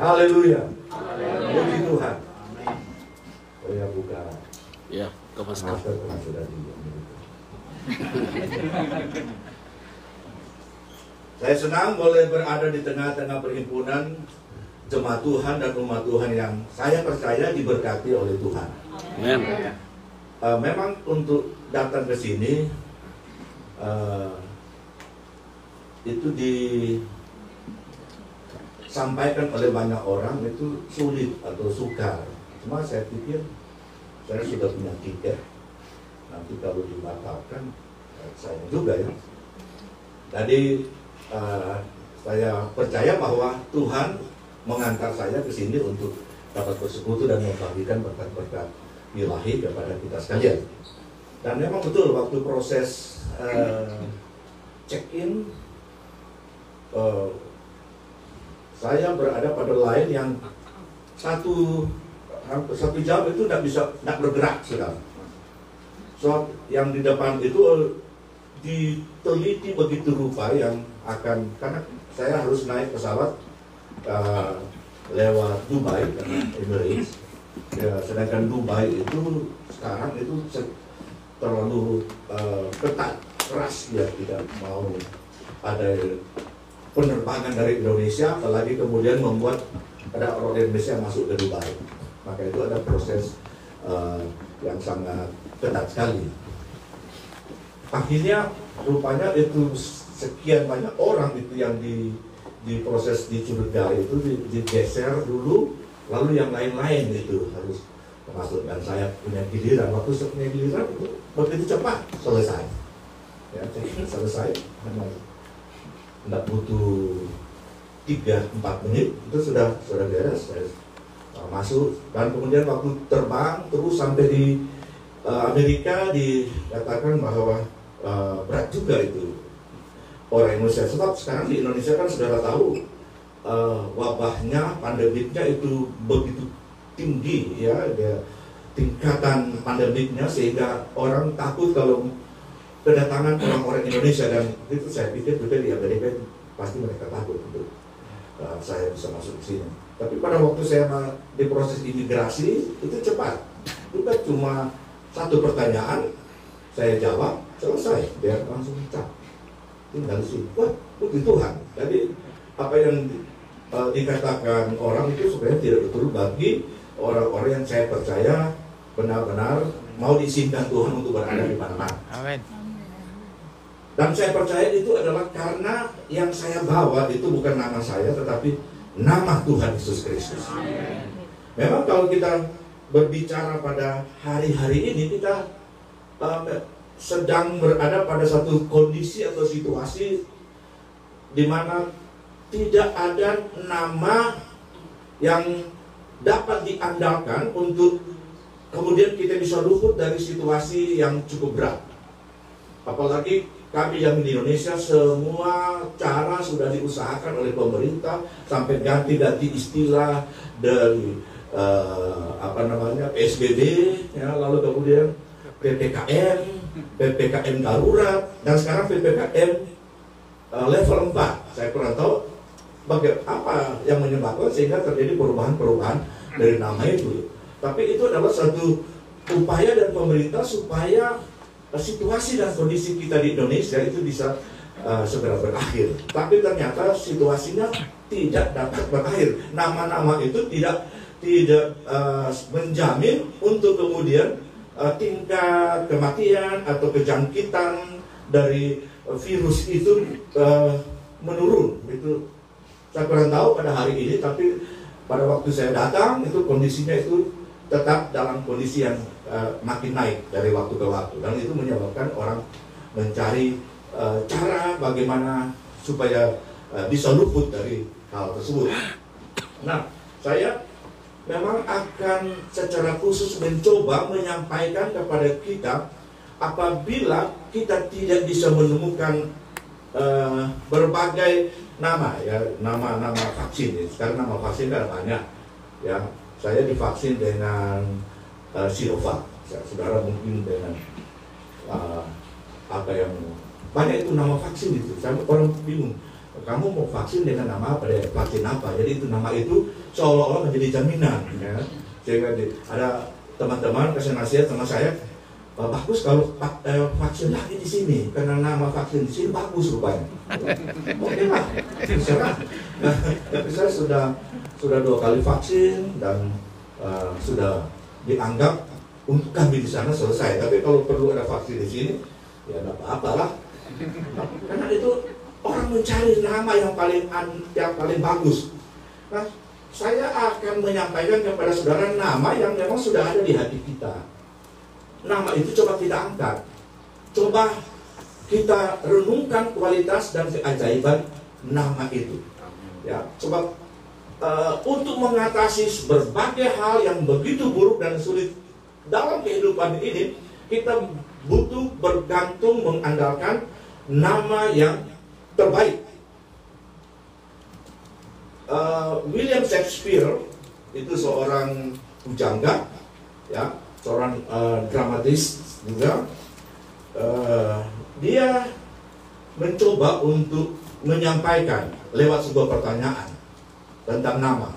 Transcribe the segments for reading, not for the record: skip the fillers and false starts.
Haleluya. Puji Tuhan. Oh ya, buka. Ya, ke Pastor. Sudah diam. Saya senang boleh berada di tengah-tengah perhimpunan jemaat Tuhan dan umat Tuhan yang saya percaya diberkati oleh Tuhan. Amen. Memang untuk datang ke sini itu disampaikan oleh banyak orang itu sulit atau sukar. Cuma saya pikir saya sudah punya tiket. Nanti kalau dibatalkan saya juga ya. Jadi saya percaya bahwa Tuhan mengantar saya ke sini untuk dapat bersekutu dan membagikan berkat-berkat ilahi kepada kita sekalian. Dan memang betul waktu proses check-in, saya berada pada line yang satu jam itu tidak bergerak sudah. So yang di depan itu diteliti begitu rupa yang akan, karena saya harus naik pesawat lewat Dubai karena Emirates. Ya, sedangkan Dubai itu sekarang itu terlalu ketat, keras, dia tidak mau ada penerbangan dari Indonesia, apalagi kemudian membuat ada orang Indonesia masuk ke Dubai. Maka itu ada proses yang sangat ketat sekali. Akhirnya rupanya itu sekian banyak orang itu yang diproses dicurigai itu digeser dulu, lalu yang lain-lain itu harus masuk, dan saya punya giliran. Waktu saya punya giliran itu begitu cepat selesai. Ya, selesai, tidak butuh 3-4 menit itu sudah beres. Saya masuk, dan kemudian waktu terbang terus sampai di Amerika dikatakan bahwa berat juga itu orang Indonesia, sebab sekarang di Indonesia kan saudara tahu wabahnya, pandemiknya itu begitu tinggi ya, tingkatan pandemiknya, sehingga orang takut kalau kedatangan orang-orang Indonesia. Dan itu saya pikir juga di Amerika pasti mereka takut untuk saya bisa masuk ke sini. Tapi pada waktu saya di proses imigrasi itu cepat, itu kan cuma satu pertanyaan saya jawab, selesai, dia langsung cap, tinggal sini. Wah, puji Tuhan. Jadi apa yang dikatakan orang itu sebenarnya tidak betul bagi orang-orang yang saya percaya benar-benar mau diizinkan Tuhan untuk berada di mana-mana. Amin. Dan saya percaya itu adalah karena yang saya bawa itu bukan nama saya, tetapi nama Tuhan Yesus Kristus. Memang kalau kita berbicara pada hari-hari ini, kita sedang berada pada satu kondisi atau situasi di mana tidak ada nama yang dapat diandalkan untuk kemudian kita bisa luput dari situasi yang cukup berat. Apalagi kami yang di Indonesia, semua cara sudah diusahakan oleh pemerintah, sampai ganti-ganti istilah dari PSBB, ya, lalu kemudian PPKM darurat, dan sekarang PPKM level 4. Saya kurang tahu apa yang menyebabkan sehingga terjadi perubahan-perubahan dari nama itu. Tapi itu adalah satu upaya dan pemerintah supaya situasi dan kondisi kita di Indonesia itu bisa segera berakhir. Tapi ternyata situasinya tidak dapat berakhir. Nama-nama itu tidak menjamin untuk kemudian tingkat kematian atau kejangkitan dari virus itu menurun. Itu saya kurang tahu pada hari ini, tapi pada waktu saya datang itu kondisinya itu tetap dalam kondisi yang makin naik dari waktu ke waktu, dan itu menyebabkan orang mencari cara bagaimana supaya bisa luput dari hal tersebut. Nah, saya memang akan secara khusus mencoba menyampaikan kepada kita, apabila kita tidak bisa menemukan berbagai nama, ya, nama vaksin. Sekarang nama vaksin ada banyak, ya. Saya divaksin dengan Sinovac, saudara mungkin dengan apa yang banyak itu nama vaksin itu. Saya orang bingung kamu mau vaksin dengan nama apa deh, vaksin apa. Jadi itu nama itu seolah-olah menjadi jaminan, ya. Sehingga ada teman-teman kasih nasihat sama saya, bagus kalau vaksin lagi di sini karena nama vaksin di sini bagus rupanya. Oke lah, serah. Tapi saya sudah 2 kali vaksin dan sudah dianggap untuk kami di sana selesai. Tapi kalau perlu ada vaksin di sini, ya tidak apa-apa lah. Karena itu orang mencari nama yang paling bagus. Nah, saya akan menyampaikan kepada saudara nama yang memang sudah ada di hati kita. Nama itu coba kita angkat. Coba kita renungkan kualitas dan keajaiban nama itu. Ya, coba untuk mengatasi berbagai hal yang begitu buruk dan sulit dalam kehidupan ini, kita butuh bergantung mengandalkan nama yang terbaik. William Shakespeare itu seorang pujangga, ya, seorang dramatis juga. Dia mencoba untuk menyampaikan lewat sebuah pertanyaan tentang nama.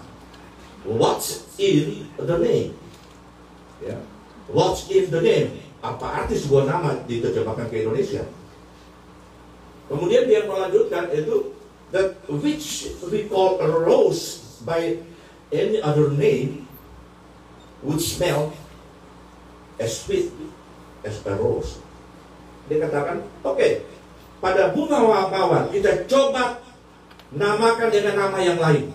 What's in the name? Ya, what's in the name? Apa arti sebuah nama diterjemahkan ke Indonesia? Kemudian dia melanjutkan itu, that which we call a rose by any other name would smell as sweet as a rose. Dia katakan, oke, pada bunga mawar kita coba namakan dengan nama yang lain.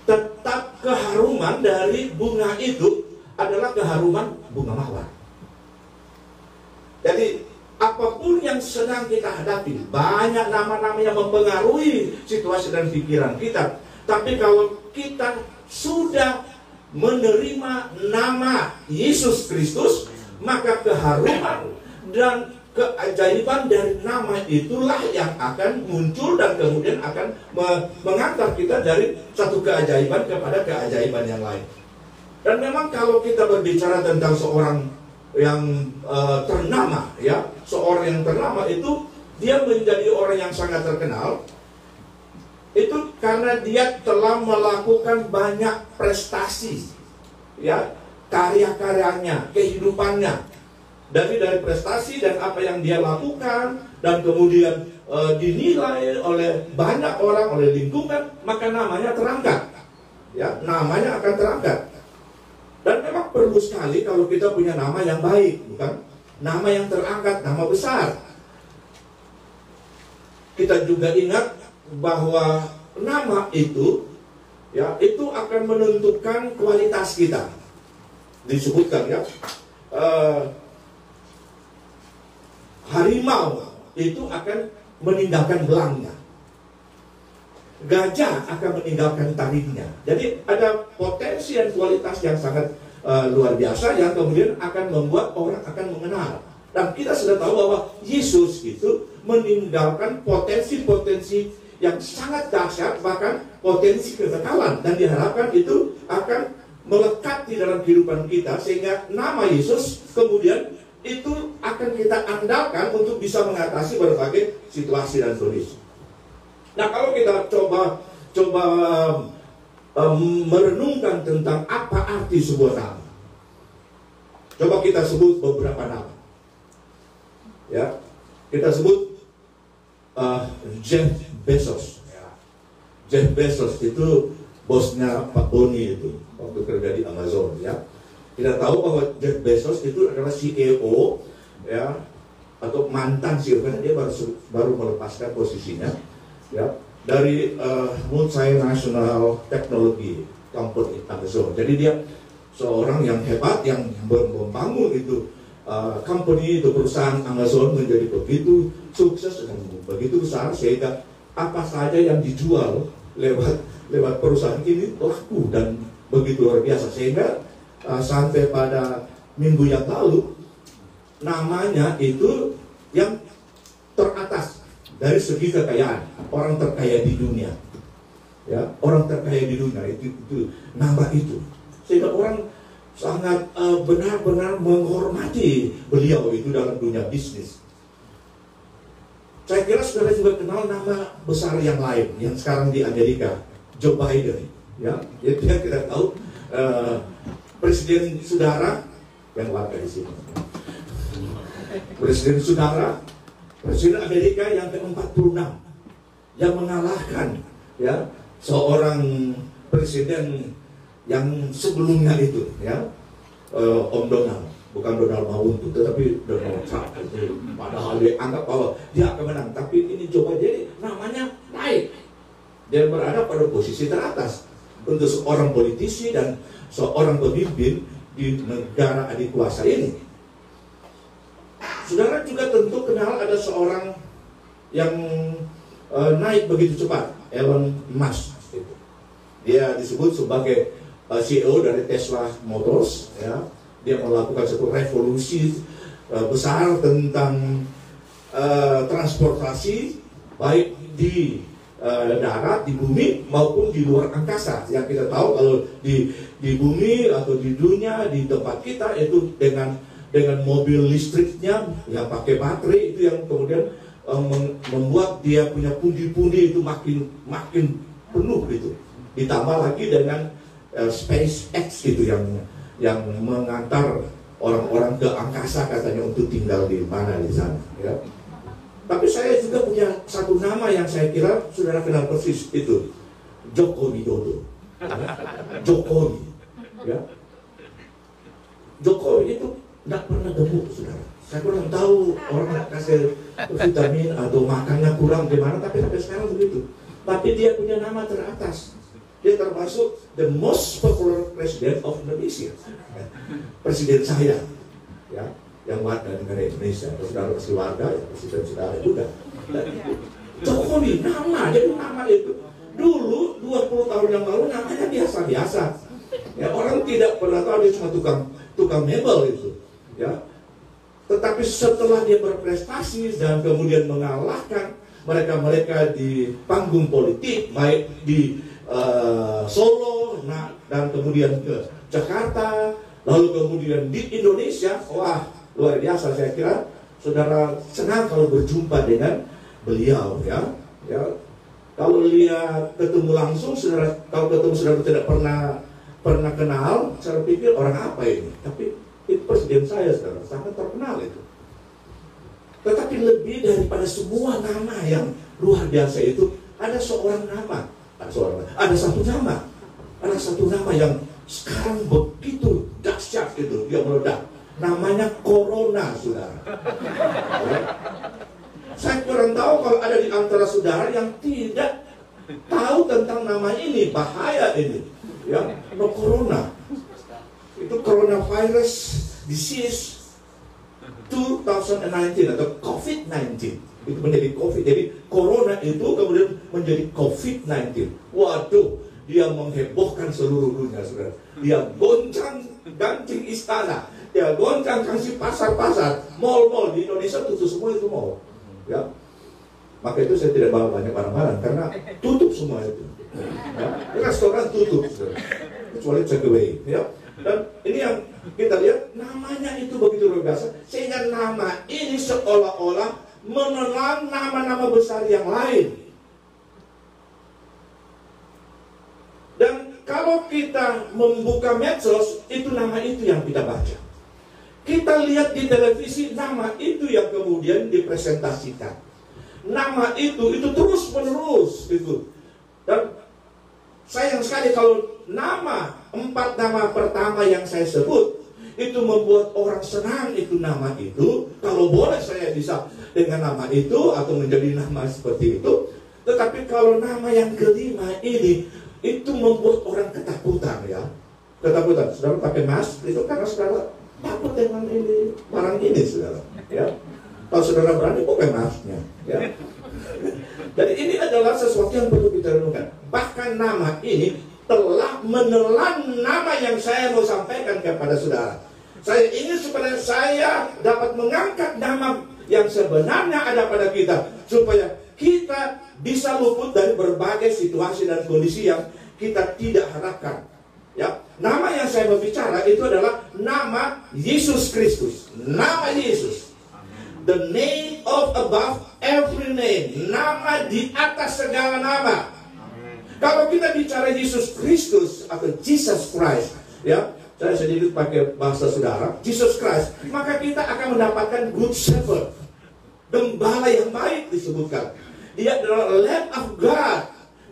Tetap keharuman dari bunga itu adalah keharuman bunga mawar. Jadi apapun yang sedang kita hadapi, banyak nama-nama yang mempengaruhi situasi dan pikiran kita. Tapi kalau kita sudah menerima nama Yesus Kristus, maka keharuman dan keajaiban dari nama itulah yang akan muncul dan kemudian akan mengantar kita dari satu keajaiban kepada keajaiban yang lain. Dan memang kalau kita berbicara tentang seorang yang ternama, ya, seorang yang ternama itu dia menjadi orang yang sangat terkenal itu karena dia telah melakukan banyak prestasi, ya, karya-karyanya, kehidupannya. Dari prestasi dan apa yang dia lakukan dan kemudian dinilai oleh banyak orang, oleh lingkungan, maka namanya terangkat, ya, namanya akan terangkat. Dan memang perlu sekali kalau kita punya nama yang baik, bukan? Nama yang terangkat, nama besar. Kita juga ingat bahwa nama itu, ya, itu akan menentukan kualitas kita. Disebutkan, ya, harimau itu akan meninggalkan belangnya, gajah akan meninggalkan taringnya. Jadi ada potensi dan kualitas yang sangat luar biasa yang kemudian akan membuat orang akan mengenal. Dan kita sudah tahu bahwa Yesus itu meninggalkan potensi-potensi yang sangat dahsyat, bahkan potensi kekekalan, dan diharapkan itu akan melekat di dalam kehidupan kita sehingga nama Yesus kemudian itu akan kita andalkan untuk bisa mengatasi berbagai situasi dan kondisi. Nah, kalau kita coba merenungkan tentang apa arti sebuah nama, coba kita sebut beberapa nama. Ya, kita sebut Jeff Bezos. Jeff Bezos itu bosnya Pak Boni itu waktu kerja di Amazon, ya. Kita tahu bahwa Jeff Bezos itu adalah CEO, ya, atau mantan CEO, karena dia baru melepaskan posisinya, ya, dari multinational technology company Amazon. Jadi dia seorang yang hebat yang membangun itu company itu, perusahaan Amazon menjadi begitu sukses dan begitu besar sehingga apa saja yang dijual lewat perusahaan ini laku dan begitu luar biasa, sehingga sampai pada minggu yang lalu namanya itu yang teratas dari segi kekayaan, orang terkaya di dunia, ya, orang terkaya di dunia itu nama itu, sehingga orang sangat benar-benar menghormati beliau itu dalam dunia bisnis. Saya kira saudara juga kenal nama besar yang lain yang sekarang di Amerika, Joe Biden. Ya, itu yang kita tahu. Presiden saudara yang warga di sini. Presiden saudara, Presiden Amerika yang ke-46 yang mengalahkan ya seorang presiden yang sebelumnya itu ya, Om Donald, bukan Donald Mauntu tetapi Donald Trump. Padahal dia anggap bahwa dia akan menang, tapi ini coba jadi namanya naik. Dia berada pada posisi teratas untuk seorang politisi dan seorang pemimpin di negara adik kuasa ini. Saudara juga tentu kenal ada seorang yang naik begitu cepat, Elon Musk. Dia disebut sebagai CEO dari Tesla Motors. Ya. Dia melakukan satu revolusi besar tentang transportasi baik di darat, di bumi maupun di luar angkasa. Yang kita tahu kalau di bumi atau di dunia, di tempat kita itu dengan mobil listriknya yang pakai baterai itu yang kemudian membuat dia punya pundi-pundi itu makin penuh gitu. Ditambah lagi dengan SpaceX gitu yang mengantar orang-orang ke angkasa katanya untuk tinggal di mana di sana. Ya. Tapi saya juga punya satu nama yang saya kira saudara kenal persis, itu Joko Widodo. Jokowi, ya. Jokowi itu tidak pernah gemuk, saudara. Saya kurang tahu orang kasih vitamin atau makannya kurang gimana, tapi sampai sekarang begitu. Tapi dia punya nama teratas. Dia termasuk the most popular president of Indonesia. Presiden saya, ya, yang warga negara Indonesia. Saudara asli warga, ya presiden saudara juga. Jokowi, nama itu. Dulu 20 tahun yang lalu namanya biasa-biasa. Ya, orang tidak pernah tahu dia cuma tukang mebel itu. Ya. Tetapi setelah dia berprestasi dan kemudian mengalahkan mereka-mereka di panggung politik, baik di Solo, dan kemudian ke Jakarta, lalu kemudian di Indonesia, wah luar biasa. Saya kira saudara senang kalau berjumpa dengan beliau, ya. Kalau lihat ketemu langsung, kalau ketemu saudara tidak pernah kenal, saya pikir orang apa ini? Tapi itu presiden saya, saudara, sangat terkenal itu. Tetapi lebih daripada semua nama yang luar biasa itu, ada satu nama yang sekarang begitu dahsyat itu, dia meledak. Namanya Corona, saudara. Ya. Saya kurang tahu kalau ada di antara saudara yang tidak tahu tentang nama ini, bahaya ini. Ya, Corona. Itu coronavirus disease 2019 atau COVID-19. Itu menjadi COVID. Jadi Corona itu kemudian menjadi COVID-19. Waduh, dia menghebohkan seluruh dunia, saudara. Dia goncang-gancing istana. Dia goncang-gancing pasar-pasar. Mall-mall di Indonesia tutup semua itu mall. Ya. Maka itu saya tidak bawa banyak barang-barang karena tutup semua itu. Ya. Restoran tutup, saudara. Kecuali takeaway. Ya. Dan ini yang kita lihat, namanya itu begitu luar biasa, sehingga nama ini seolah-olah menelan nama-nama besar yang lain. Dan kalau kita membuka medsos, itu nama itu yang kita baca. Kita lihat di televisi, nama itu yang kemudian dipresentasikan. Nama itu terus menerus itu. Dan sayang sekali kalau 4 nama pertama yang saya sebut itu membuat orang senang itu nama itu. Kalau boleh saya bisa dengan nama itu atau menjadi nama seperti itu. Tetapi kalau nama yang kelima ini itu membuat orang ketakutan, ya. Ketakutan. Saudara pakai mask itu karena saudara takut dengan ini barang ini, saudara. Ya. Kalau saudara berani pakai masknya, ya. Jadi ini adalah sesuatu yang perlu kita renungkan. Bahkan nama ini telah menelan nama yang saya mau sampaikan kepada saudara. Saya ingin supaya saya dapat mengangkat nama yang sebenarnya ada pada kita, supaya kita bisa luput dari berbagai situasi dan kondisi yang kita tidak harapkan. Ya, nama yang saya mau bicara itu adalah nama Yesus Kristus. Nama Yesus. The name of above every name. Nama di atas segala nama. Kalau kita bicara Yesus Kristus atau Jesus Christ, ya, saya sedikit pakai bahasa saudara, Jesus Christ, maka kita akan mendapatkan Good Shepherd, gembala yang baik disebutkan. Dia adalah Lamb of God.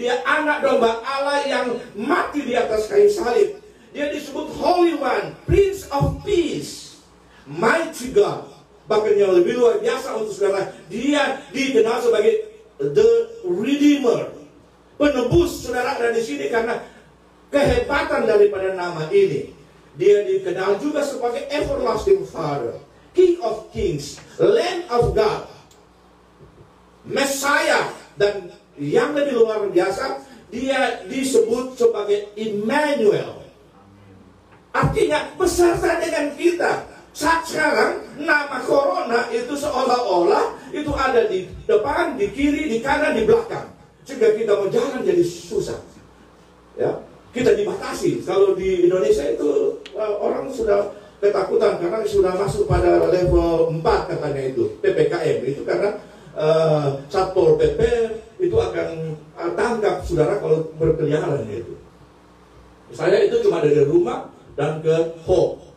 Dia anak domba Allah yang mati di atas kayu salib. Dia disebut Holy One, Prince of Peace, Mighty God. Bahkan yang lebih luar biasa untuk saudara, dia dikenal sebagai The Redeemer, penebus. Saudara ada di sini karena kehebatan daripada nama ini. Dia dikenal juga sebagai Everlasting Father, King of Kings, Lamb of God, Messiah, dan yang lebih luar biasa, dia disebut sebagai Immanuel. Artinya beserta dengan kita. Saat sekarang nama corona itu seolah-olah itu ada di depan, di kiri, di kanan, di belakang, sehingga kita mau jalan jadi susah. Ya, kita dibatasi. Kalau di Indonesia itu orang sudah ketakutan karena sudah masuk pada level 4 katanya itu PPKM itu karena Satpol PP itu akan tangkap saudara kalau berkeliaran itu. Saya itu cuma dari rumah dan ke Hope,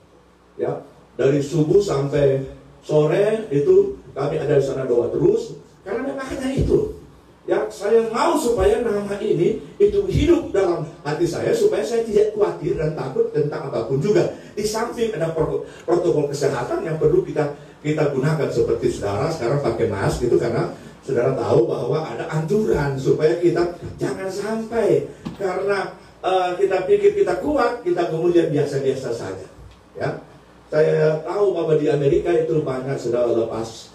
ya, dari subuh sampai sore itu kami ada di sana doa terus karena memangnya itu. Ya, saya mau supaya nama ini itu hidup dalam hati saya supaya saya tidak khawatir dan takut tentang apapun juga. Di samping ada protokol kesehatan yang perlu kita gunakan seperti saudara sekarang pakai mask itu karena saudara tahu bahwa ada anjuran supaya kita jangan sampai karena kita pikir kita kuat, kita kemudian biasa-biasa saja. Ya, saya tahu bahwa di Amerika itu banyak sudah lepas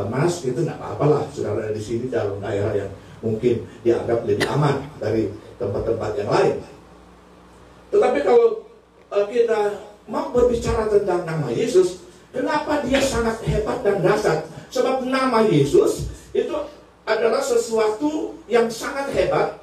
mask, itu tidak apa-apalah saudara di sini dalam daerah yang mungkin dianggap lebih aman dari tempat-tempat yang lain. Tetapi kalau kita mau berbicara tentang nama Yesus, kenapa dia sangat hebat dan dahsyat? Sebab nama Yesus itu adalah sesuatu yang sangat hebat.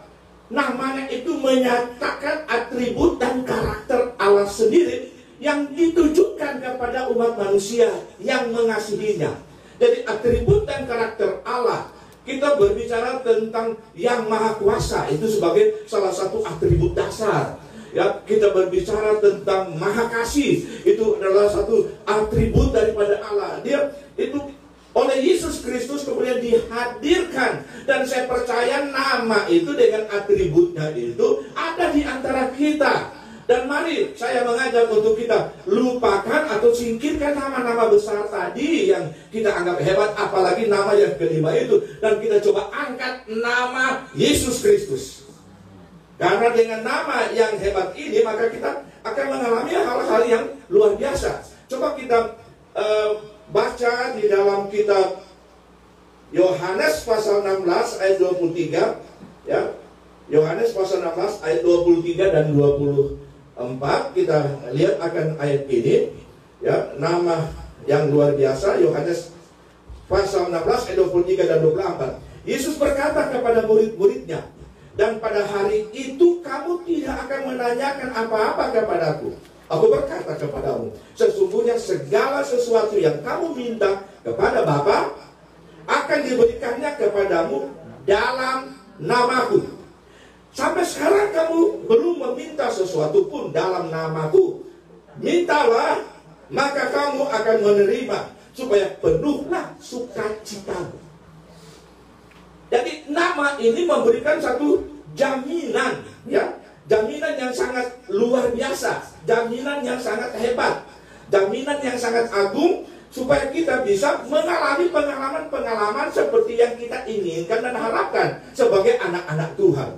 Namanya itu menyatakan atribut dan karakter Allah sendiri yang ditujukan kepada umat manusia yang mengasihinya. Jadi atribut dan karakter Allah, kita berbicara tentang yang maha kuasa, itu sebagai salah satu atribut dasar. Ya, kita berbicara tentang maha kasih, itu adalah satu atribut daripada Allah. Dia itu oleh Yesus Kristus kemudian dihadirkan, dan saya percaya nama itu dengan atributnya itu ada di antara kita. Dan mari saya mengajak untuk kita lupakan atau singkirkan nama-nama besar tadi yang kita anggap hebat, apalagi nama yang kelima itu, dan kita coba angkat nama Yesus Kristus. Karena dengan nama yang hebat ini maka kita akan mengalami hal-hal yang luar biasa. Coba kita baca di dalam kitab Yohanes pasal 16 ayat 23, ya. Yohanes pasal 16 ayat 23 dan 24, kita lihat akan ayat ini, ya, nama yang luar biasa. Yohanes pasal 16 ayat 23 dan 24. Yesus berkata kepada murid-muridnya, "Dan pada hari itu kamu tidak akan menanyakan apa-apa kepadaku. Aku berkata kepadamu, sesungguhnya segala sesuatu yang kamu minta kepada Bapa akan diberikannya kepadamu dalam namaku." Sampai sekarang kamu belum meminta sesuatu pun dalam namaku. Mintalah, maka kamu akan menerima, supaya penuhlah sukacitamu. Jadi nama ini memberikan satu jaminan, ya, jaminan yang sangat luar biasa, jaminan yang sangat hebat, jaminan yang sangat agung, supaya kita bisa mengalami pengalaman-pengalaman seperti yang kita inginkan dan harapkan sebagai anak-anak Tuhan.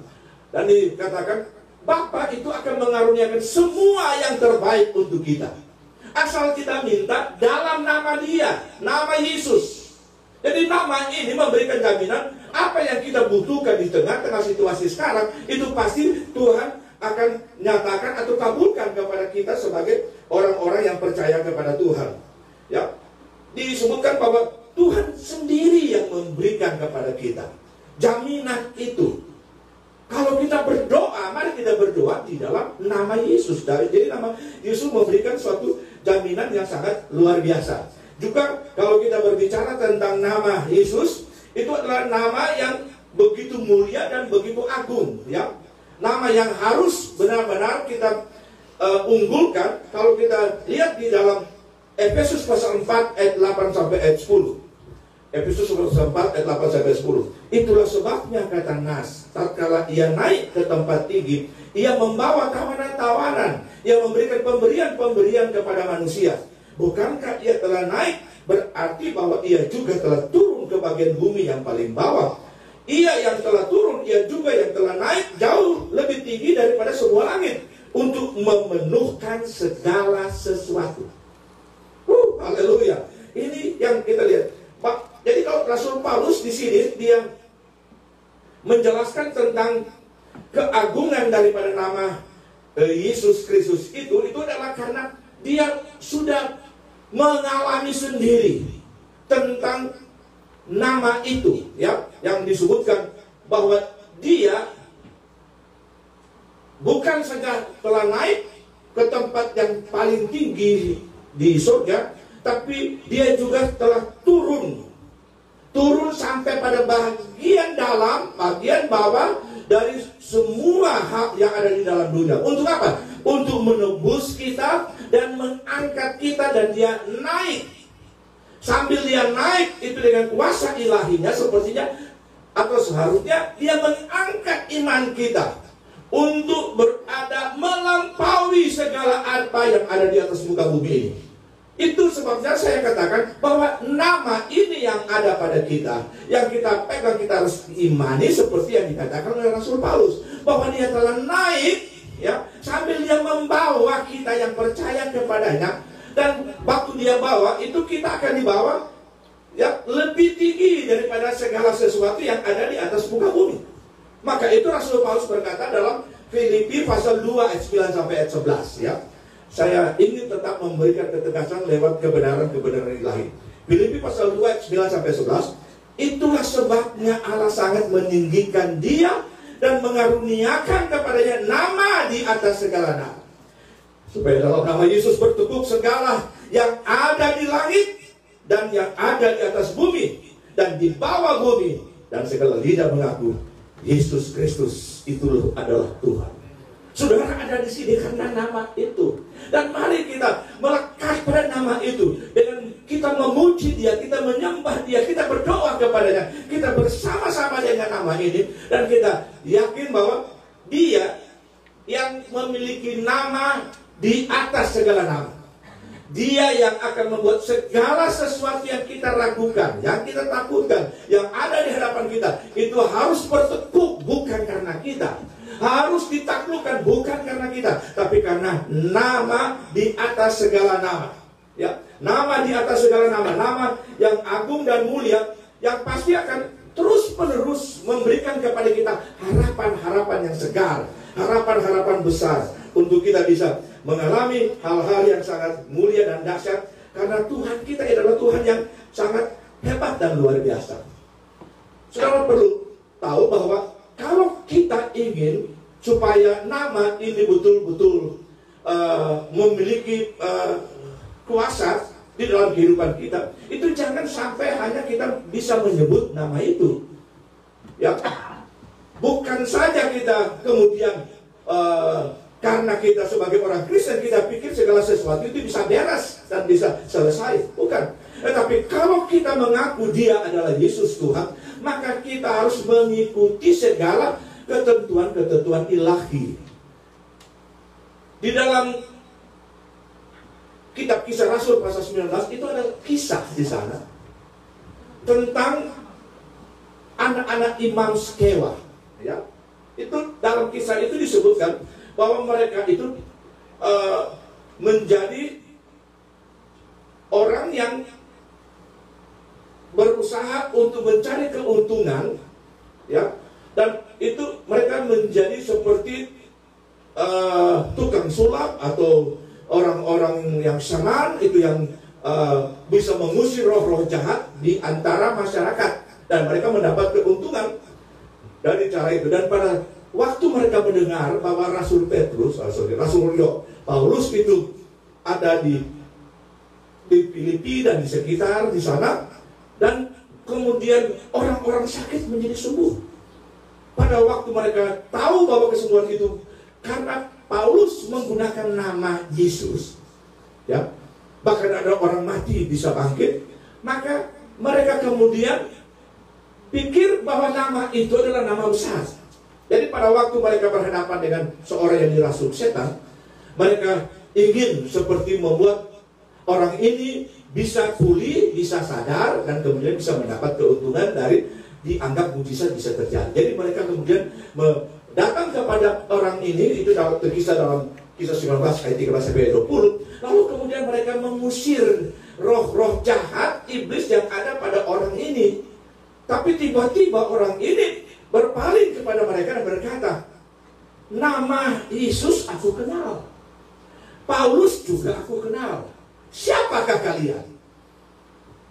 Dan dikatakan Bapa itu akan mengaruniakan semua yang terbaik untuk kita, asal kita minta dalam nama Dia, nama Yesus. Jadi nama ini memberikan jaminan apa yang kita butuhkan di tengah-tengah situasi sekarang, itu pasti Tuhan akan nyatakan atau kabulkan kepada kita sebagai orang-orang yang percaya kepada Tuhan. Ya, disebutkan bahwa Tuhan sendiri yang memberikan kepada kita jaminan itu. Kalau kita berdoa, mari kita berdoa di dalam nama Yesus. Jadi nama Yesus memberikan suatu jaminan yang sangat luar biasa. Juga kalau kita berbicara tentang nama Yesus, itu adalah nama yang begitu mulia dan begitu agung, ya. Nama yang harus benar-benar kita unggulkan. Kalau kita lihat di dalam Efesus pasal 4 ayat 8 sampai ayat 10. Efesus pasal 4 ayat 8 sampai 10. Itulah sebabnya kata Nas, tatkala ia naik ke tempat tinggi, ia membawa tawanan-tawanan, ia memberikan pemberian-pemberian kepada manusia. Bukankah ia telah naik? Berarti bahwa ia juga telah turun ke bagian bumi yang paling bawah. Ia yang telah turun, ia juga yang telah naik jauh lebih tinggi daripada semua langit, untuk memenuhkan segala sesuatu. Haleluya. Ini yang kita lihat. Jadi kalau Rasul Paulus di sini dia menjelaskan tentang keagungan daripada nama Yesus Kristus itu adalah karena dia sudah mengalami sendiri tentang nama itu, ya, yang disebutkan bahwa dia bukan saja telah naik ke tempat yang paling tinggi di surga, tapi dia juga telah turun sampai pada bagian dalam, bagian bawah dari semua hak yang ada di dalam dunia. Untuk apa? Untuk menebus kita dan mengangkat kita, dan dia naik. Sambil dia naik itu dengan kuasa ilahinya, sepertinya atau seharusnya dia mengangkat iman kita untuk berada melampaui segala apa yang ada di atas muka bumi ini. Itu sebabnya saya katakan bahwa nama ini yang ada pada kita, yang kita pegang, kita harus imani seperti yang dikatakan oleh Rasul Paulus, bahwa dia telah naik, ya, sambil dia membawa kita yang percaya kepadanya. Dan waktu dia bawa, itu kita akan dibawa, ya, lebih tinggi daripada segala sesuatu yang ada di atas muka bumi. Maka itu Rasul Paulus berkata dalam Filipi pasal 2 ayat 9 sampai ayat 11, ya. Saya ingin tetap memberikan ketegasan lewat kebenaran-kebenaran ilahi. Filipi pasal 2 ayat 9 sampai 11. Itulah sebabnya Allah sangat meninggikan dia dan mengaruniakan kepadanya nama di atas segala nama, supaya dalam nama Yesus bertekuk segala yang ada di langit dan yang ada di atas bumi dan di bawah bumi, dan segala lidah mengaku Yesus Kristus itu adalah Tuhan. Saudara ada di sini karena nama itu. Dan mari kita melekat pada nama itu. Dengan kita memuji dia, kita menyembah dia, kita berdoa kepadanya, kita bersama-sama dengan nama ini. Dan kita yakin bahwa dia yang memiliki nama di atas segala nama. Dia yang akan membuat segala sesuatu yang kita ragukan, yang kita takutkan, yang ada di hadapan kita, itu harus bertekuk bukan karena kita. Harus ditaklukkan bukan karena kita, tapi karena nama di atas segala nama. Ya, nama di atas segala nama, nama yang agung dan mulia, yang pasti akan terus-menerus memberikan kepada kita harapan-harapan yang segar, harapan-harapan besar, untuk kita bisa mengalami hal-hal yang sangat mulia dan dahsyat, karena Tuhan kita adalah Tuhan yang sangat hebat dan luar biasa. Saudara perlu tahu bahwa kalau kita ingin supaya nama ini betul-betul memiliki kuasa di dalam kehidupan kita, itu jangan sampai hanya kita bisa menyebut nama itu, ya. Bukan saja kita kemudian karena kita sebagai orang Kristen kita pikir segala sesuatu itu bisa beres dan bisa selesai. Bukan. Tetapi kalau kita mengaku dia adalah Yesus Tuhan, maka kita harus mengikuti segala ketentuan-ketentuan ilahi. Di dalam kitab Kisah Rasul pasal 19 itu ada kisah di sana tentang anak-anak Imam Skewa, ya. Itu dalam kisah itu disebutkan bahwa mereka itu menjadi orang yang berusaha untuk mencari keuntungan, ya, dan itu mereka menjadi seperti tukang sulap atau orang-orang yang shaman itu yang bisa mengusir roh-roh jahat di antara masyarakat, dan mereka mendapat keuntungan dari cara itu. Dan pada waktu mereka mendengar bahwa Rasul Paulus itu ada di di Filipi dan di sekitar di sana, dan kemudian orang-orang sakit menjadi sembuh. Pada waktu mereka tahu bahwa kesembuhan itu karena Paulus menggunakan nama Yesus, ya, bahkan ada orang mati bisa bangkit, maka mereka kemudian pikir bahwa nama itu adalah nama besar. Jadi pada waktu mereka berhadapan dengan seorang yang dirasuk setan, mereka ingin seperti membuat orang ini bisa pulih, bisa sadar, dan kemudian bisa mendapat keuntungan dari dianggap mujizat bisa terjadi. Jadi mereka kemudian datang kepada orang ini, itu dalam kisah 19 ayat 13 sampai 20. Lalu kemudian mereka mengusir roh-roh jahat, iblis yang ada pada orang ini. Tapi tiba-tiba orang ini berpaling kepada mereka dan berkata, nama Yesus aku kenal, Paulus juga aku kenal, siapakah kalian?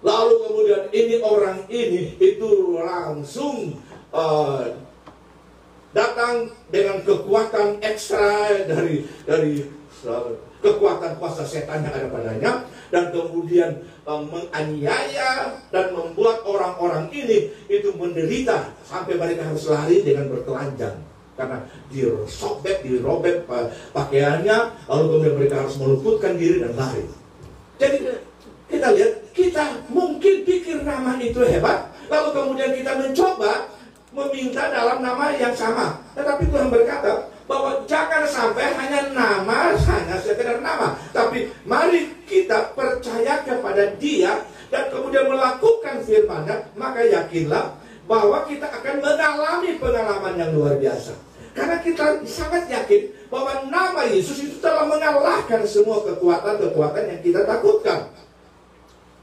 Lalu kemudian orang ini itu langsung datang dengan kekuatan ekstra dari kekuatan kuasa setan yang ada padanya, dan kemudian menganiaya dan membuat orang-orang ini itu menderita sampai mereka harus lari dengan bertelanjang karena dirobek pakaiannya, lalu kemudian mereka harus meluputkan diri dan lari. Jadi kita lihat, kita mungkin pikir nama itu hebat, lalu kemudian kita mencoba meminta dalam nama yang sama. Tetapi Tuhan berkata bahwa jangan sampai hanya nama, hanya sekedar nama, tapi mari kita percaya kepada Dia dan kemudian melakukan firman-Nya, maka yakinlah bahwa kita akan mengalami pengalaman yang luar biasa. Karena kita sangat yakin bahwa nama Yesus itu telah mengalahkan semua kekuatan-kekuatan yang kita takutkan.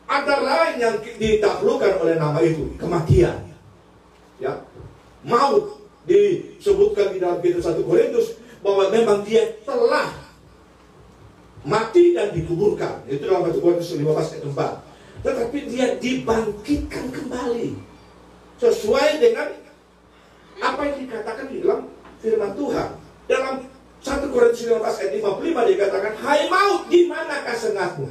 Ada lain yang ditaklukkan oleh nama itu, kematian, ya, maut. Disebutkan di dalam kitab 1 Korintus bahwa memang dia telah mati dan dikuburkan. Itu dalam 1 Korintus 15 ayat 4. Tetapi dia dibangkitkan kembali sesuai dengan apa yang dikatakan di dalam firman Tuhan. Dalam 1 Korintus 15 ayat 55 dikatakan, hai maut, di manakah sengatmu?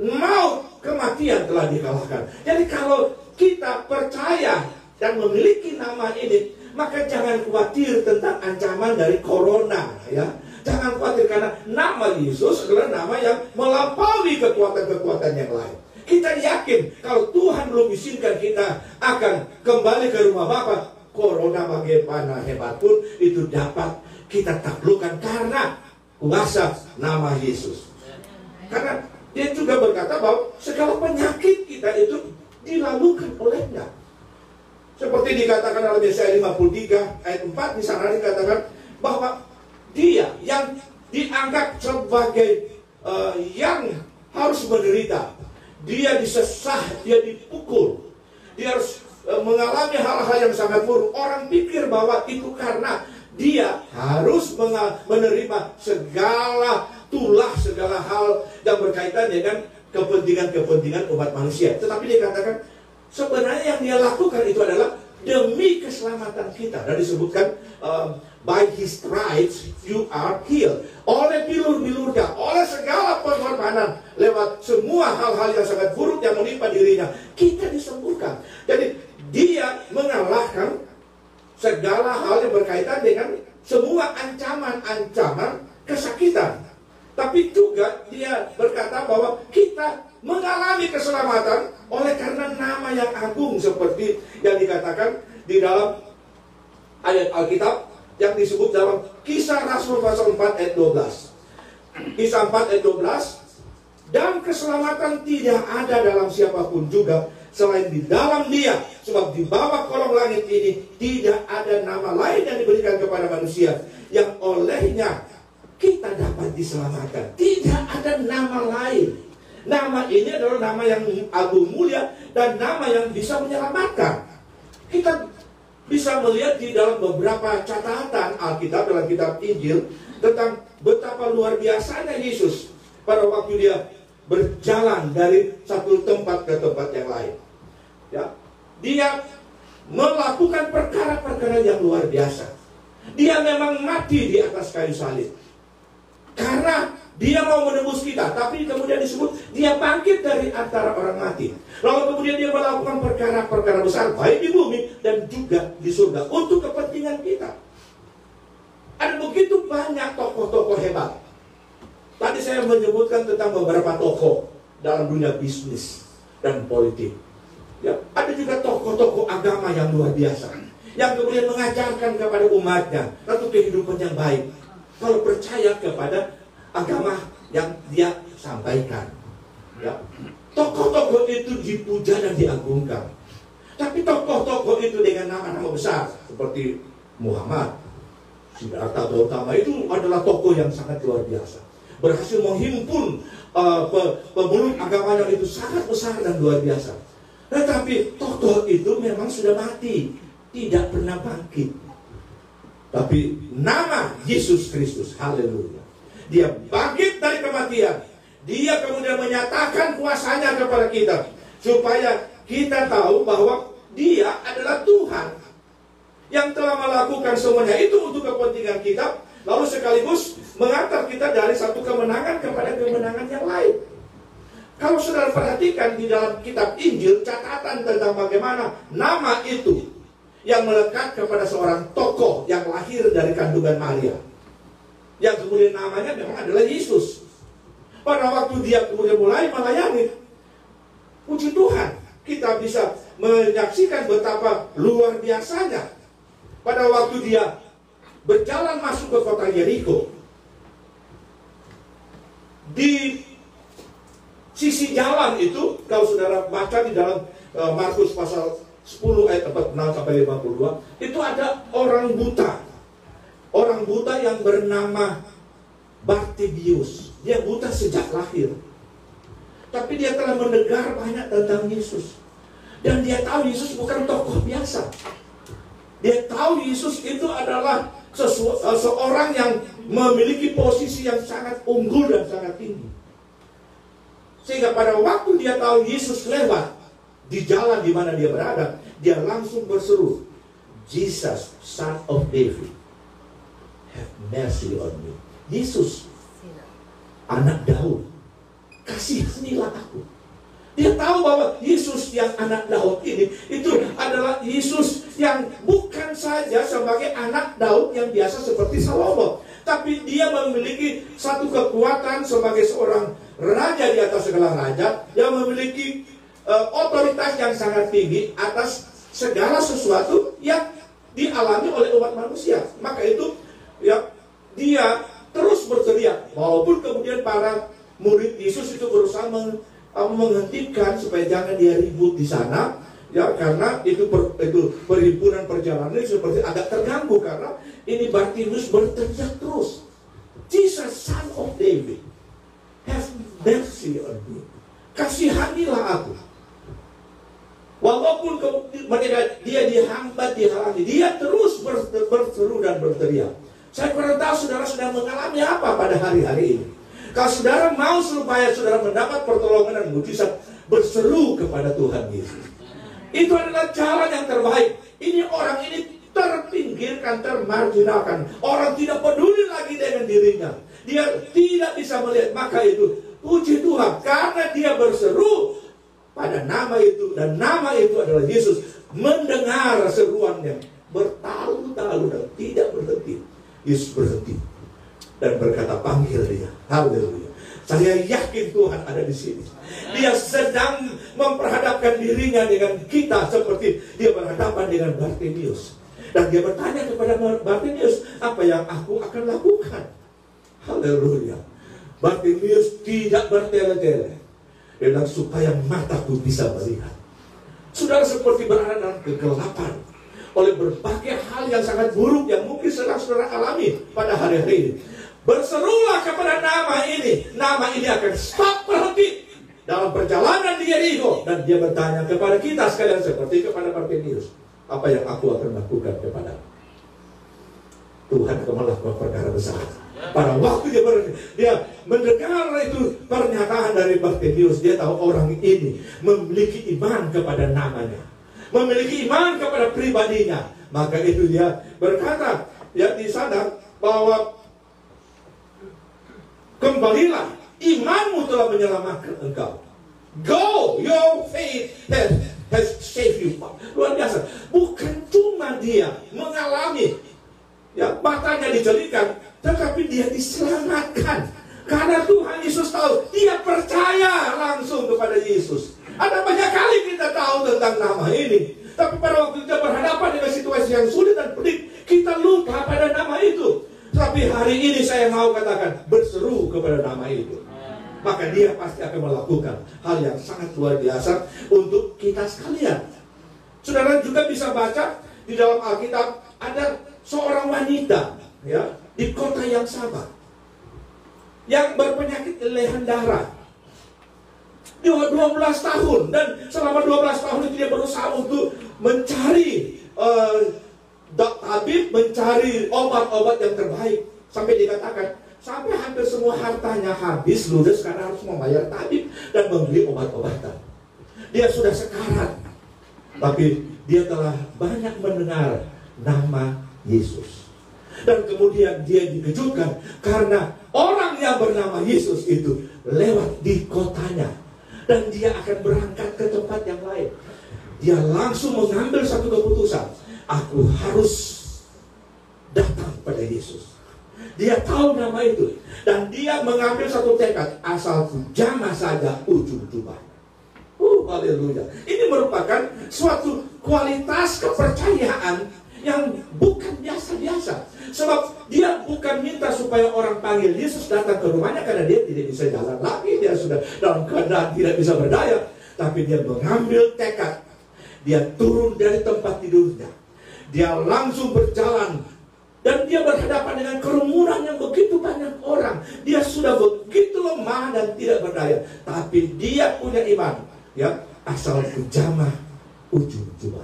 Maut, kematian telah dikalahkan. Jadi kalau kita percaya dan memiliki nama ini, maka jangan khawatir tentang ancaman dari corona, ya. Jangan khawatir karena nama Yesus adalah nama yang melampaui kekuatan-kekuatan yang lain. Kita yakin kalau Tuhan belum izinkan kita akan kembali ke rumah Bapa, corona bagaimana hebat pun itu dapat kita taklukkan karena kuasa nama Yesus. Karena dia juga berkata bahwa segala penyakit kita itu dilalukan olehnya. Seperti dikatakan dalam Yesaya 53 ayat 4, di sana dikatakan bahwa dia yang dianggap sebagai yang harus menderita, dia disesah, dia dipukul, dia harus mengalami hal-hal yang sangat buruk. Orang pikir bahwa itu karena dia harus menerima segala tulah, segala hal yang berkaitan dengan kepentingan-kepentingan umat manusia. Tetapi dikatakan sebenarnya yang dia lakukan itu adalah demi keselamatan kita. Dan disebutkan by his stripes you are healed. Oleh bilur-bilurnya, oleh segala pengorbanan, lewat semua hal-hal yang sangat buruk yang menimpa dirinya, kita disembuhkan. Jadi dia mengalahkan segala hal yang berkaitan dengan semua ancaman-ancaman kesakitan. Tapi juga dia berkata bahwa kita mengalami keselamatan oleh karena nama yang agung, seperti yang dikatakan di dalam ayat Alkitab yang disebut dalam Kisah Rasul pasal 4 ayat 12. Kisah 4 ayat 12, dan keselamatan tidak ada dalam siapapun juga selain di dalam Dia, sebab di bawah kolong langit ini tidak ada nama lain yang diberikan kepada manusia yang olehnya kita dapat diselamatkan. Tidak ada nama lain. Nama ini adalah nama yang agung mulia dan nama yang bisa menyelamatkan. Kita bisa melihat di dalam beberapa catatan Alkitab, dalam kitab Injil, tentang betapa luar biasanya Yesus pada waktu dia berjalan dari satu tempat ke tempat yang lain. Ya, dia melakukan perkara-perkara yang luar biasa. Dia memang mati di atas kayu salib karena Dia mau menebus kita, tapi kemudian disebut dia bangkit dari antara orang mati. Lalu kemudian dia melakukan perkara-perkara besar, baik di bumi dan juga di surga, untuk kepentingan kita. Ada begitu banyak tokoh-tokoh hebat. Tadi saya menyebutkan tentang beberapa tokoh dalam dunia bisnis dan politik. Ya, ada juga tokoh-tokoh agama yang luar biasa, yang kemudian mengajarkan kepada umatnya satu kehidupan yang baik, kalau percaya kepada agama yang dia sampaikan. Ya. Tokoh-tokoh itu dipuja dan diagungkan. Tapi tokoh-tokoh itu dengan nama-nama besar seperti Muhammad, Siddhartha Gautama, itu adalah tokoh yang sangat luar biasa. Berhasil menghimpun pemeluk agama yang itu sangat besar dan luar biasa. Tetapi tokoh itu memang sudah mati, tidak pernah bangkit. Tapi nama Yesus Kristus, haleluya, dia bangkit dari kematian. Dia kemudian menyatakan kuasanya kepada kita, supaya kita tahu bahwa dia adalah Tuhan yang telah melakukan semuanya itu untuk kepentingan kita, lalu sekaligus mengantar kita dari satu kemenangan kepada kemenangan yang lain. Kalau saudara perhatikan di dalam kitab Injil, catatan tentang bagaimana nama itu yang melekat kepada seorang tokoh yang lahir dari kandungan Maria, yang kemudian namanya memang adalah Yesus. Pada waktu dia kemudian mulai melayani, puji Tuhan, kita bisa menyaksikan betapa luar biasanya. Pada waktu dia berjalan masuk ke kota Yeriko, di sisi jalan itu, kalau saudara baca di dalam Markus pasal 10 ayat 46 sampai 52, itu ada orang buta. Orang buta yang bernama Bartimeus. Dia buta sejak lahir, tapi dia telah mendengar banyak tentang Yesus. Dan dia tahu Yesus bukan tokoh biasa. Dia tahu Yesus itu adalah seorang yang memiliki posisi yang sangat unggul dan sangat tinggi. Sehingga pada waktu dia tahu Yesus lewat di jalan di mana dia berada, dia langsung berseru, "Jesus, Son of David, have mercy on me." Yesus, anak Daud, kasihanilah aku. Dia tahu bahwa Yesus yang anak Daud ini, itu adalah Yesus yang bukan saja sebagai anak Daud yang biasa seperti Salomo, tapi dia memiliki satu kekuatan sebagai seorang raja di atas segala raja, yang memiliki otoritas yang sangat tinggi atas segala sesuatu yang dialami oleh umat manusia. Maka itu ya, dia terus berteriak, walaupun kemudian para murid Yesus itu berusaha menghentikan supaya jangan dia ribut di sana, ya, karena itu perhimpunan perjalanan seperti agak terganggu, karena ini Bartimeus berteriak terus, "Jesus, Son of David, have mercy on me." Kasihanilah aku. Walaupun dia dihambat, dihalangi, dia terus berseru dan berteriak. Saya kurang tahu saudara sedang mengalami apa pada hari-hari ini. Kalau saudara mau supaya saudara mendapat pertolongan dan mujizat, berseru kepada Tuhan Yesus. Itu adalah jalan yang terbaik. Ini orang ini terpinggirkan, termarginalkan. Orang tidak peduli lagi dengan dirinya. Dia tidak bisa melihat. Maka itu, puji Tuhan, karena dia berseru pada nama itu, dan nama itu adalah Yesus, mendengar seruannya bertalu-talu dan tidak berhenti. Yesus berhenti dan berkata, "Panggil dia." Haleluya. Saya yakin Tuhan ada di sini. Dia sedang memperhadapkan dirinya dengan kita seperti dia berhadapan dengan Bartimeus. Dan dia bertanya kepada Bartimeus, "Apa yang aku akan lakukan?" Haleluya. Bartimeus tidak bertele-tele. Dia bilang, "Supaya mataku bisa melihat." Saudara seperti berada dalam kegelapan oleh berbagai hal yang sangat buruk yang mungkin sedang saudara alami pada hari-hari ini. Berserulah kepada nama ini. Nama ini akan stop, berhenti dalam perjalanan di Yeriko. Dan dia bertanya kepada kita sekalian seperti kepada Bartimeus, "Apa yang aku akan lakukan kepada?" Tuhan akan melakukan perkara besar. Pada waktu dia mendengar itu pernyataan dari Bartimeus, dia tahu orang ini memiliki iman kepada namanya, memiliki iman kepada pribadinya. Maka itu dia berkata, ya, di sana bahwa kembalilah, imanmu telah menyelamatkan engkau. Go, your faith has saved you. Luar biasa. Bukan cuma dia mengalami, ya, matanya dijelikan, tetapi dia diselamatkan. Karena Tuhan Yesus tahu, dia percaya langsung kepada Yesus. Ada banyak kali kita tahu tentang nama ini, tapi pada waktu kita berhadapan dengan situasi yang sulit dan pelik, kita lupa pada nama itu. Tapi hari ini saya mau katakan, berseru kepada nama itu. Maka dia pasti akan melakukan hal yang sangat luar biasa untuk kita sekalian. Saudara juga bisa baca di dalam Alkitab, ada seorang wanita, ya, di kota yang sama, yang berpenyakit lelehan darah 12 tahun. Dan selama 12 tahun itu dia berusaha untuk mencari tabib, mencari obat-obat yang terbaik. Sampai dikatakan, sampai hampir semua hartanya habis, ludes, karena harus membayar tabib dan membeli obat-obatan. Dia sudah sekarat, tapi dia telah banyak mendengar nama Yesus. Dan kemudian dia dikejutkan karena orang yang bernama Yesus itu lewat di kotanya. Dan dia akan berangkat ke tempat yang lain. Dia langsung mengambil satu keputusan. Aku harus datang pada Yesus. Dia tahu nama itu. Dan dia mengambil satu tekad, asal jamah saja ujung jubah. Haleluya. Ini merupakan suatu kualitas kepercayaan yang bukan biasa-biasa. Sebab dia bukan minta supaya orang panggil Yesus datang ke rumahnya, karena dia tidak bisa jalan lagi, dia sudah dalam keadaan tidak bisa berdaya. Tapi dia mengambil tekad. Dia turun dari tempat tidurnya. Dia langsung berjalan. Dan dia berhadapan dengan kerumunan yang begitu banyak orang. Dia sudah begitu lemah dan tidak berdaya. Tapi dia punya iman, ya, asal jamah ujung jubah.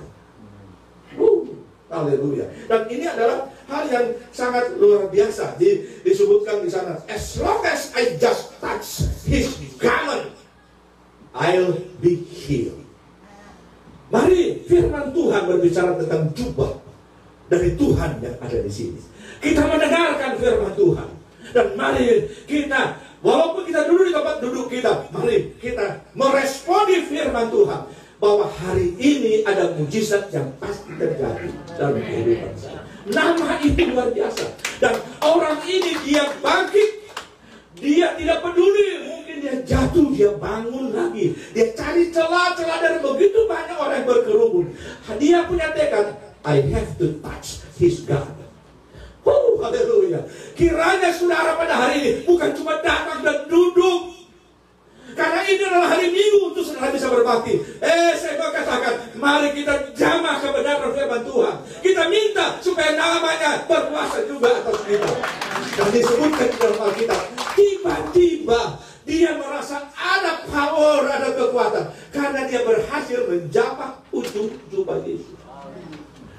Haleluya. Dan ini adalah hal yang sangat luar biasa. Disebutkan di sana, as long as I just touch his garment, I'll be healed. Mari firman Tuhan berbicara tentang jubah dari Tuhan yang ada di sini. Kita mendengarkan firman Tuhan. Dan mari kita, walaupun kita duduk di tempat duduk kita, mari kita meresponi firman Tuhan, bahwa hari ini ada mujizat yang pasti terjadi dalam kehidupan saya. Nama itu luar biasa. Dan orang ini dia bangkit. Dia tidak peduli, mungkin dia jatuh, dia bangun lagi. Dia cari celah-celah dari begitu banyak orang yang berkerumun. Dia punya tekad, I have to touch his garment. Haleluya. Kiranya saudara pada hari ini bukan cuma datang dan duduk, karena ini adalah hari Minggu untuk saudara bisa berbakti. Saya mau katakan, mari kita jamah kebenaran firman Tuhan. Kita minta supaya namanya berkuasa juga atas kita. Dan disebutkan di dalam Alkitab, tiba-tiba dia merasa ada power, ada kekuatan, karena dia berhasil menjamah ujung jubah Yesus.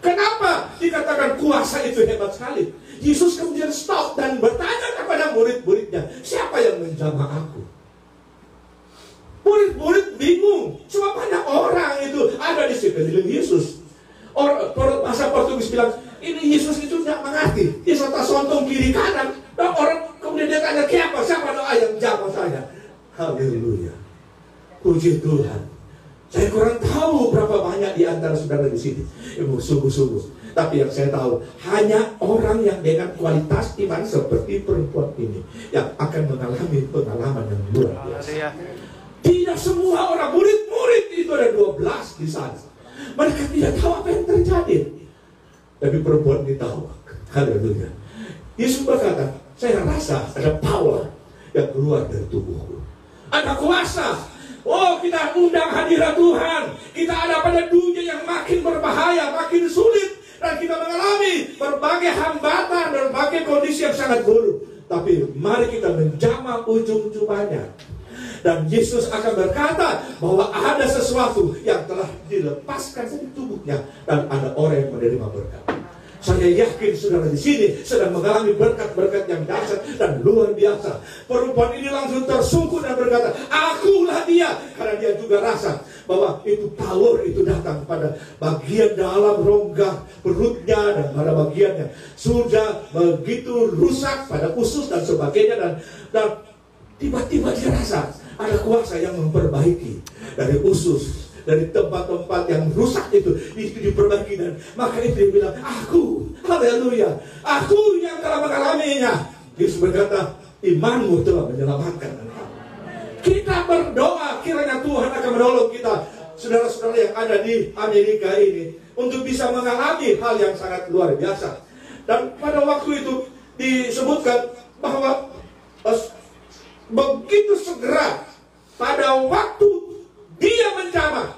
Kenapa dikatakan kuasa itu hebat sekali? Yesus kemudian stop dan bertanya kepada murid-muridnya, siapa yang menjamah aku? Murid-murid bingung, sebab banyak orang itu ada di sekeliling Yesus. Bahasa Portugis bilang, ini Yesus itu tidak mengerti. Dia serta sontong kiri kanan. Dan orang kemudian dia tanya, siapa doa yang jamah saya? Haleluya. Puji Tuhan. Saya kurang tahu berapa banyak di antara saudara di sini. Ibu, sungguh-sungguh. Tapi yang saya tahu, hanya orang yang dengan kualitas iman seperti perempuan ini yang akan mengalami pengalaman yang luar biasa. Tidak semua orang, murid-murid itu ada 12 di sana. Mereka tidak tahu apa yang terjadi. Tapi perempuan ini tahu. Haleluya. Yesus berkata, saya rasa ada power yang keluar dari tubuhku. Ada kuasa. Oh, kita undang hadirat Tuhan. Kita ada pada dunia yang makin berbahaya, makin sulit. Dan kita mengalami berbagai hambatan, berbagai kondisi yang sangat buruk. Tapi mari kita menjamah ujung jubahnya. Dan Yesus akan berkata bahwa ada sesuatu yang telah dilepaskan dari tubuhnya. Dan ada orang yang menerima berkat. Saya yakin saudara di sini sedang mengalami berkat-berkat yang dahsyat dan luar biasa. Perempuan ini langsung tersungkur dan berkata, akulah dia. Karena dia juga rasa bahwa itu power itu datang pada bagian dalam rongga perutnya dan pada bagiannya sudah begitu rusak pada usus dan sebagainya. Dan tiba-tiba dia rasa ada kuasa yang memperbaiki dari usus, dari tempat-tempat yang rusak itu diperbaiki. Dan maka itu dia bilang, aku, haleluya, aku yang telah mengalaminya. Yesus berkata, imanmu telah menyelamatkan engkau. Kita berdoa kiranya Tuhan akan menolong kita, saudara-saudara yang ada di Amerika ini, untuk bisa mengalami hal yang sangat luar biasa. Dan pada waktu itu disebutkan bahwa begitu segera pada waktu dia menjamah,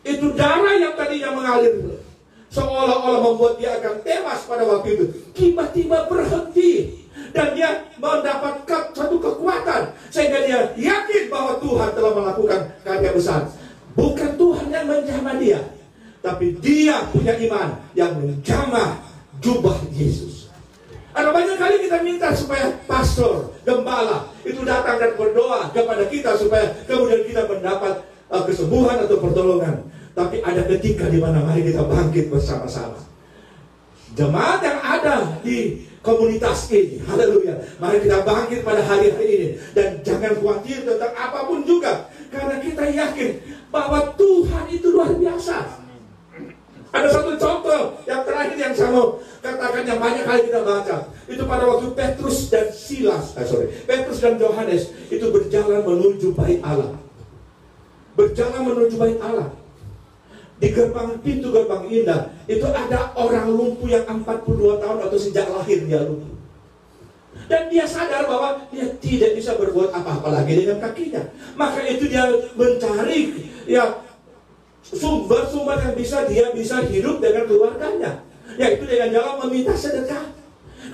itu darah yang tadinya mengalir seolah-olah membuat dia akan tewas pada waktu itu, tiba-tiba berhenti. Dan dia mendapatkan satu kekuatan sehingga dia yakin bahwa Tuhan telah melakukan karya besar. Bukan Tuhan yang menjamah dia, tapi dia punya iman yang menjamah jubah Yesus. Ada banyak kali kita minta supaya pastor, gembala itu datang dan berdoa kepada kita supaya kemudian kita mendapat kesembuhan atau pertolongan. Tapi ada ketika di mana mari kita bangkit bersama-sama. Jemaat yang ada di komunitas ini, haleluya, mari kita bangkit pada hari-hari ini. Dan jangan khawatir tentang apapun juga, karena kita yakin bahwa Tuhan itu luar biasa. Ada satu contoh yang terakhir yang saya mau katakan, yang banyak kali kita baca. Itu pada waktu Petrus dan Yohanes itu berjalan menuju bait Allah. Berjalan menuju bait Allah. Di pintu gerbang indah itu ada orang lumpuh yang 42 tahun atau sejak lahir dia lumpuh. Dan dia sadar bahwa dia tidak bisa berbuat apa-apa lagi dengan kakinya. Maka itu dia mencari sumber-sumber yang dia bisa hidup dengan keluarganya, yaitu dengan jalan meminta sedekah.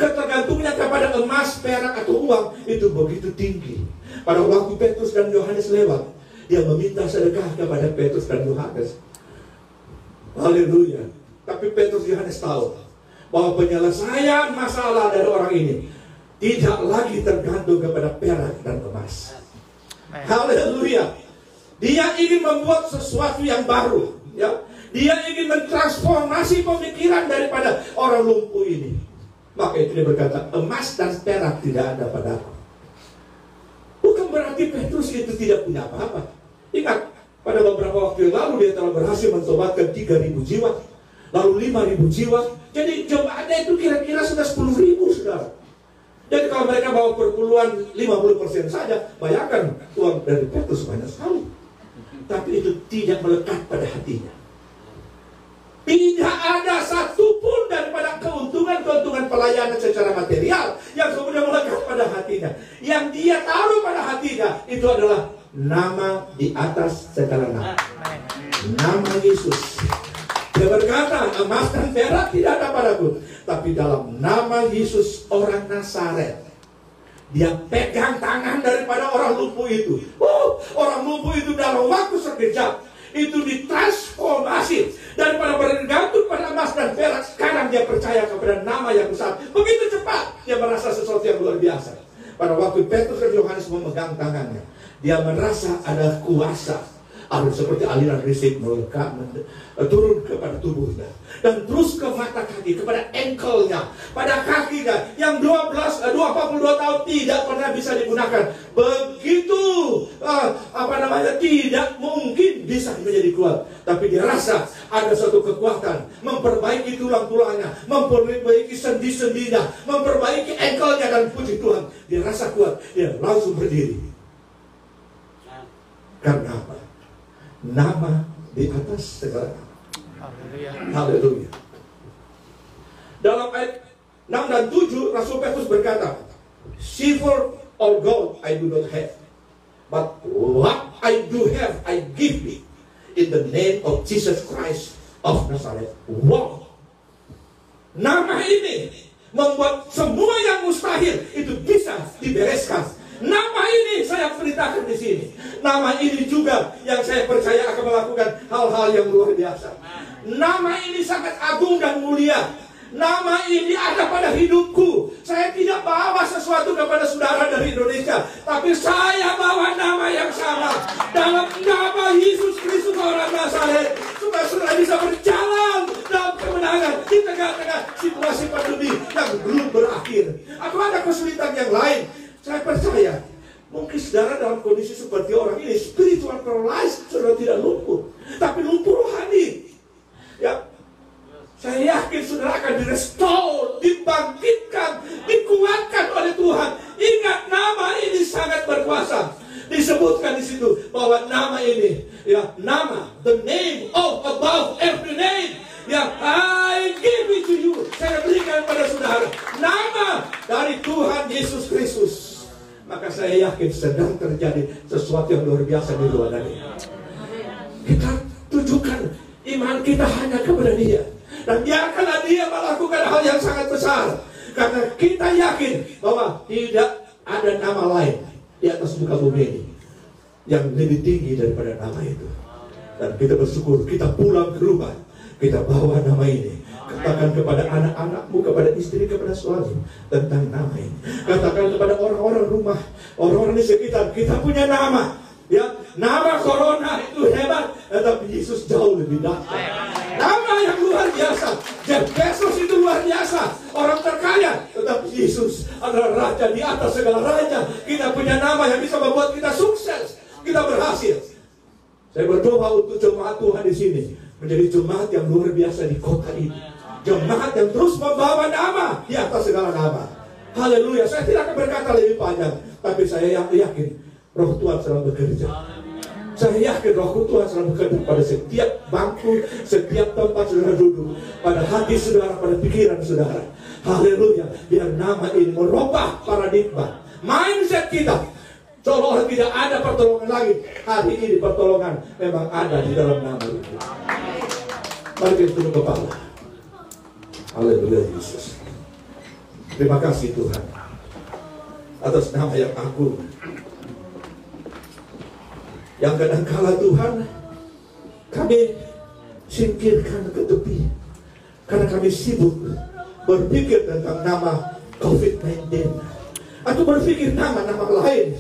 Ketergantungannya kepada emas, perak atau uang itu begitu tinggi. Pada waktu Petrus dan Yohanes lewat, dia meminta sedekah kepada Petrus dan Yohanes. Haleluya. Tapi Petrus dan Yohanes tahu bahwa penyelesaian masalah dari orang ini tidak lagi tergantung kepada perak dan emas. Haleluya. Dia ingin membuat sesuatu yang baru, ya. Dia ingin mentransformasi pemikiran daripada orang lumpuh ini. Maka itu dia berkata, emas dan perak tidak ada padaku. Bukan berarti Petrus itu tidak punya apa-apa. Ingat, pada beberapa waktu yang lalu dia telah berhasil mentobatkan 3.000 jiwa, lalu 5.000 jiwa. Jadi jemaatnya itu kira-kira sudah 10.000, saudara. Jadi kalau mereka bawa perpuluhan 50% saja, bayangkan uang dari Petrus banyak sekali. Tapi itu tidak melekat pada hatinya. Tidak ada satupun daripada keuntungan pelayanan secara material yang kemudian melekat pada hatinya. Yang dia taruh pada hatinya itu adalah nama di atas segala nama. Nama Yesus. Dia berkata, emas dan perak tidak ada padaku, tapi dalam nama Yesus orang Nazaret. Dia pegang tangan daripada orang lumpuh itu. Orang lumpuh itu dalam waktu sekejap itu ditransformasi daripada bergantung pada emas dan perak. Sekarang dia percaya kepada nama yang besar. Begitu cepat dia merasa sesuatu yang luar biasa. Pada waktu Petrus dan Yohanes memegang tangannya, dia merasa ada kuasa, ada seperti aliran listrik melekat turun kepada tubuhnya dan terus ke mata kaki, kepada ankle-nya, pada kakinya yang 22 tahun tidak pernah bisa digunakan. Begitu tidak mungkin bisa menjadi kuat. Tapi dia rasa ada suatu kekuatan memperbaiki tulang-tulangnya, memperbaiki sendi-sendinya, memperbaiki ankle-nya, dan puji Tuhan dia rasa kuat. Dia langsung berdiri. Karena apa? Nama di atas segala nama. Haleluya. Dalam ayat 6 dan 7 Rasul Petrus berkata, silver or gold I do not have, but what I do have I give thee, in the name of Jesus Christ of Nazareth. Wow. Nama ini membuat semua yang mustahil itu bisa dibereskan. Nama ini saya perintahkan di sini. Nama ini juga yang saya percaya akan melakukan hal-hal yang luar biasa. Nama ini sangat agung dan mulia. Nama ini ada pada hidupku. Saya tidak bawa sesuatu kepada saudara dari Indonesia, tapi saya bawa nama yang sama. Dalam nama Yesus Kristus orang Nazaret, supaya saudara bisa berjalan dalam kemenangan di tengah-tengah situasi pandemi yang belum berakhir. Atau ada kesulitan yang lain, saya Saya percaya mungkin saudara dalam kondisi seperti orang ini, spiritual paralysis saudara tidak lumpuh, tapi lumpuh rohani. Ya, saya yakin saudara akan direstore, dibangkitkan, dikuatkan oleh Tuhan. Ingat, nama ini sangat berkuasa. Disebutkan di situ bahwa nama ini, ya, nama, the name of above every name. Ya, I give it to you. Saya berikan pada saudara nama dari Tuhan Yesus Kristus. Maka saya yakin sedang terjadi sesuatu yang luar biasa di ruangan ini. Kita tujukan iman kita hanya kepada Dia, dan biarkanlah Dia melakukan hal yang sangat besar. Karena kita yakin bahwa tidak ada nama lain di atas muka bumi ini yang lebih tinggi daripada nama itu. Dan kita bersyukur, kita pulang ke rumah, kita bawa nama ini. Katakan kepada anak-anakmu, kepada istri, kepada suami tentang nama ini. Katakan kepada orang-orang rumah, orang-orang di sekitar, kita punya nama. Ya, nama corona itu hebat, tetapi Yesus jauh lebih dahsyat. Nama yang luar biasa. Jeff Bezos itu luar biasa, orang terkaya, tetapi Yesus adalah raja di atas segala raja. Kita punya nama yang bisa membuat kita sukses, kita berhasil. Saya berdoa untuk jemaat Tuhan di sini menjadi jemaat yang luar biasa di kota ini. Jemaat yang terus membawa nama di atas segala nama. Haleluya. Saya tidak akan berkata lebih panjang, tapi saya yakin Roh Tuhan sedang bekerja. Saya yakin Roh Tuhan sedang bekerja pada setiap bangku, setiap tempat saudara duduk, pada hati saudara, pada pikiran saudara. Haleluya. Biar nama ini merubah paradigma mindset kita, seolah tidak ada pertolongan lagi. Hari ini pertolongan memang ada di dalam nama itu. Mari kita tunduk kepala. Haleluya Yesus. Terima kasih Tuhan atas nama yang agung, yang kadangkala Tuhan kami singkirkan ke tepi karena kami sibuk berpikir tentang nama COVID-19 atau berpikir nama-nama lain.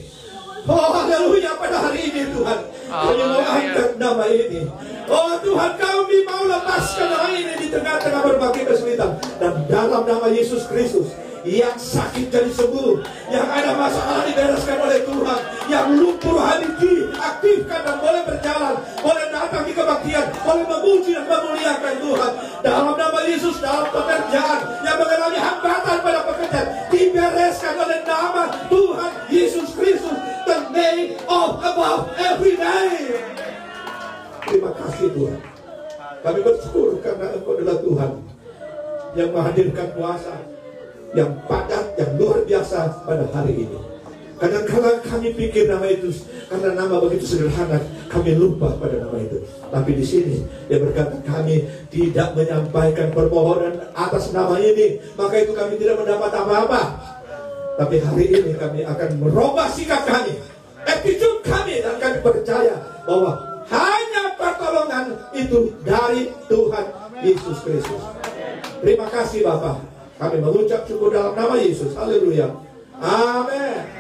Oh haleluya, pada hari ini Tuhan kami mau angkat nama ini. Oh Tuhan, kami mau lepaskan nama ini di tengah-tengah berbagai kesulitan. Dan dalam nama Yesus Kristus, yang sakit jadi sembuh, yang ada masalah dibereskan oleh Tuhan, yang lumpuh rohani diaktifkan dan boleh berjalan, boleh datang di kebaktian, boleh memuji dan memuliakan Tuhan. Dalam nama Yesus, dalam pekerjaan yang mengalami hambatan pada pekerjaan, dibereskan oleh nama Tuhan Yesus Kristus, the name of above every name. Terima kasih Tuhan. Kami bersyukur karena Engkau adalah Tuhan yang menghadirkan kuasa yang padat, yang luar biasa pada hari ini. Kadang-kadang kami pikir nama itu karena nama begitu sederhana, kami lupa pada nama itu. Tapi di sini dia berkata kami tidak menyampaikan permohonan atas nama ini, maka itu kami tidak mendapat apa-apa. Tapi hari ini kami akan merubah sikap kami, attitude kami, dan kami percaya bahwa hanya pertolongan itu dari Tuhan Yesus Kristus. Terima kasih Bapak. Kami mengucap syukur dalam nama Yesus. Haleluya. Amin.